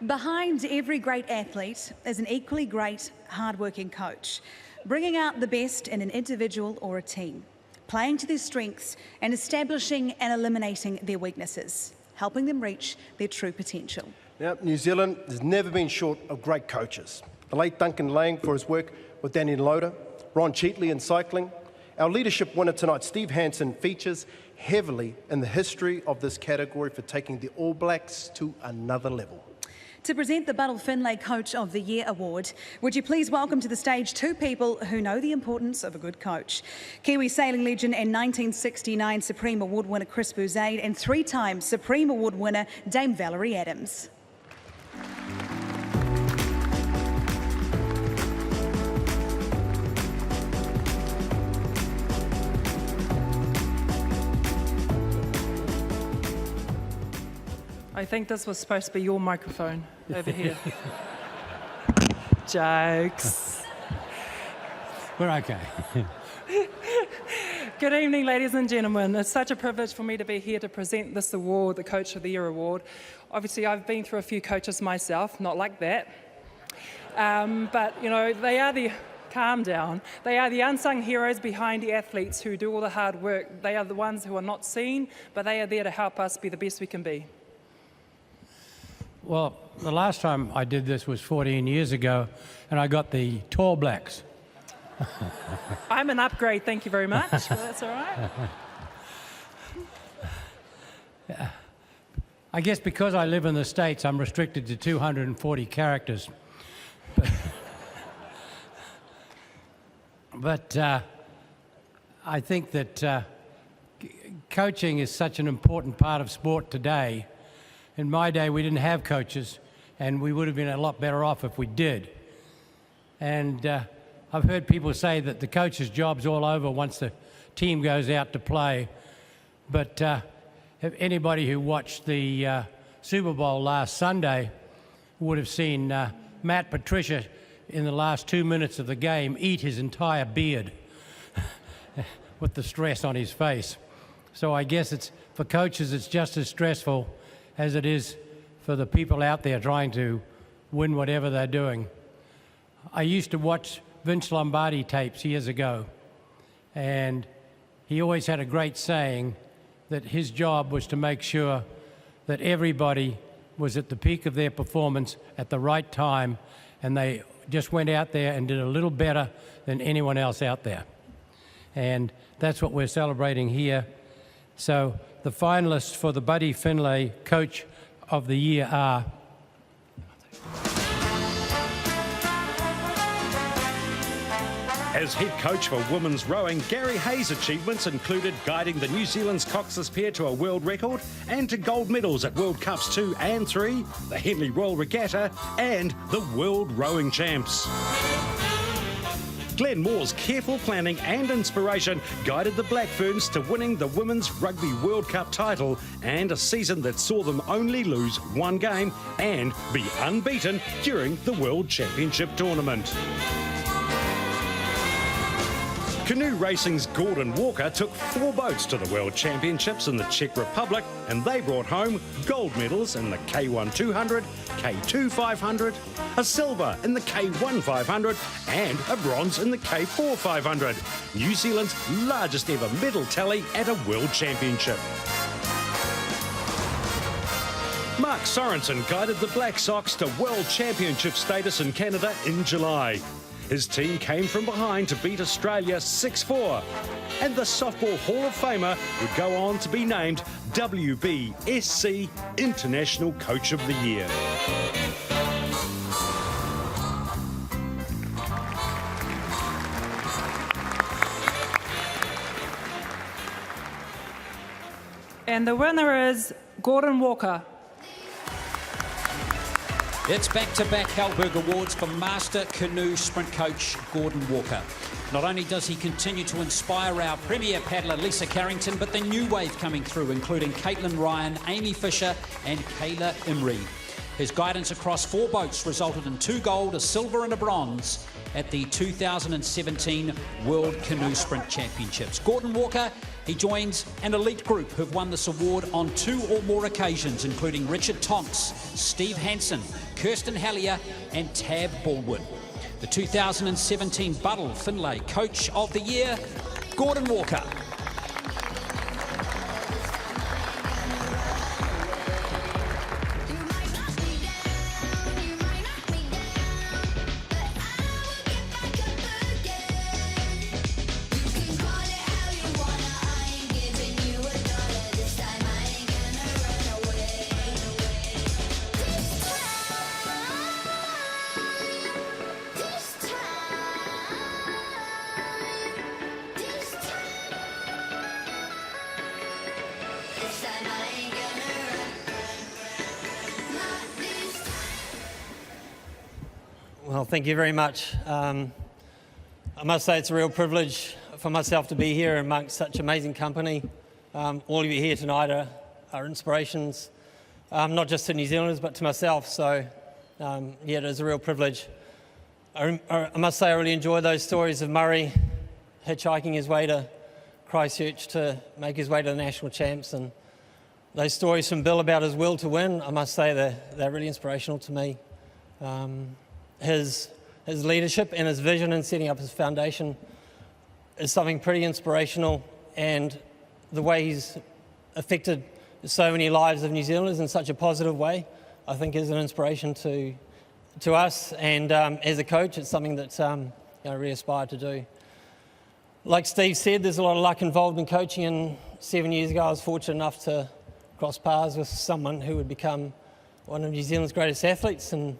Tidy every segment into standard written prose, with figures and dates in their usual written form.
Behind every great athlete is an equally great, hard-working coach, bringing out the best in an individual or a team, playing to their strengths and establishing and eliminating their weaknesses, helping them reach their true potential. Now, New Zealand has never been short of great coaches. The late Duncan Lang for his work with Danny Loader, Ron Cheatley in cycling. Our leadership winner tonight, Steve Hansen, features heavily in the history of this category for taking the All Blacks to another level. To present the Buddle Findlay Coach of the Year award, would you please welcome to the stage two people who know the importance of a good coach. Kiwi sailing legend and 1969 Supreme Award winner Chris Bouzade and three-time Supreme Award winner Dame Valerie Adams. I think this was supposed to be your microphone over here. Jokes. We're okay. Good evening, ladies and gentlemen. It's such a privilege for me to be here to present this award, the Coach of the Year award. Obviously, I've been through a few coaches myself, not like that. But, you know, they are the... Calm down. They are the unsung heroes behind the athletes who do all the hard work. They are the ones who are not seen, but they are there to help us be the best we can be. Well, the last time I did this was 14 years ago, and I got the Tall Blacks. I'm an upgrade, thank you very much. Well, that's all right. Yeah. I guess because I live in the States, I'm restricted to 240 characters. But I think that coaching is such an important part of sport today. In my day, we didn't have coaches, and we would have been a lot better off if we did. And I've heard people say that the coach's job's all over once the team goes out to play. But if anybody who watched the Super Bowl last Sunday would have seen Matt Patricia in the last 2 minutes of the game eat his entire beard with the stress on his face. So I guess it's for coaches, it's just as stressful as it is for the people out there trying to win whatever they're doing. I used to watch Vince Lombardi tapes years ago, and he always had a great saying that his job was to make sure that everybody was at the peak of their performance at the right time, and they just went out there and did a little better than anyone else out there. And that's what we're celebrating here. So the finalists for the Buddle Findlay Coach of the Year are As head coach for women's rowing, Gary Hayes' achievements included guiding the New Zealand's coxless pair to a world record and to gold medals at World Cups 2 and 3, the Henley Royal Regatta and the World Rowing Champs. Glenn Moore's careful planning and inspiration guided the Black Ferns to winning the Women's Rugby World Cup title and a season that saw them only lose one game and be unbeaten during the World Championship tournament. Canoe racing's Gordon Walker took 4 boats to the World Championships in the Czech Republic, and they brought home gold medals in the K1 200, K2 500, a silver in the K1 500 and a bronze in the K4 500, New Zealand's largest ever medal tally at a World Championship. Mark Sorensen guided the Black Sox to World Championship status in Canada in July. His team came from behind to beat Australia 6-4. And the Softball Hall of Famer would go on to be named WBSC International Coach of the Year. And the winner is Gordon Walker. It's back-to-back Halberg Awards for Master Canoe Sprint Coach Gordon Walker. Not only does he continue to inspire our premier paddler Lisa Carrington, but the new wave coming through, including Caitlin Ryan, Amy Fisher and Kayla Imrie. His guidance across 4 boats resulted in 2 gold, a silver and a bronze at the 2017 World Canoe Sprint Championships. Gordon Walker He joins an elite group who've won this award on 2 or more occasions, including Richard Tonks, Steve Hansen, Kirsten Hallier and Tab Baldwin. The 2017 Buddle Findlay Coach of the Year, Gordon Walker. Well, thank you very much. I must say it's a real privilege for myself to be here amongst such amazing company. All of you here tonight are inspirations, not just to New Zealanders, but to myself. So, yeah, it is a real privilege. I must say I really enjoy those stories of Murray hitchhiking his way to Christchurch to make his way to the national champs, and those stories from Bill about his will to win. I must say they're really inspirational to me. His leadership and his vision in setting up his foundation is something pretty inspirational, and the way he's affected so many lives of New Zealanders in such a positive way, I think is an inspiration to us, and as a coach it's something that I really aspire to do. Like Steve said, there's a lot of luck involved in coaching, and 7 years ago I was fortunate enough to cross paths with someone who would become one of New Zealand's greatest athletes, and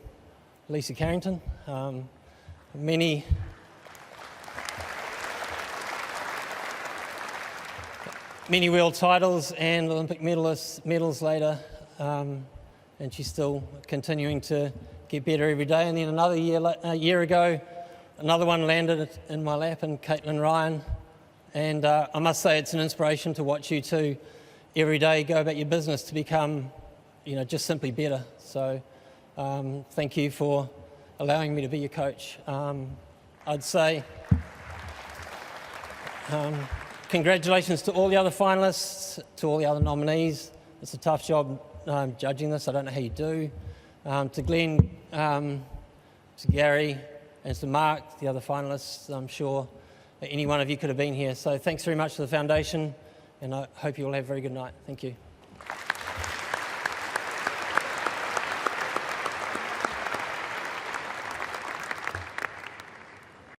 Lisa Carrington. Many world titles and Olympic medals later, and she's still continuing to get better every day. And then a year ago, another one landed in my lap, and Caitlin Ryan. And I must say it's an inspiration to watch you two every day go about your business to become, just simply better. So thank you for allowing me to be your coach. I'd say congratulations to all the other finalists, to all the other nominees. It's a tough job judging this. I don't know how you do. To Glenn, to Gary, and to Mark, the other finalists, I'm sure any one of you could have been here. So thanks very much to the foundation, and I hope you all have a very good night. Thank you.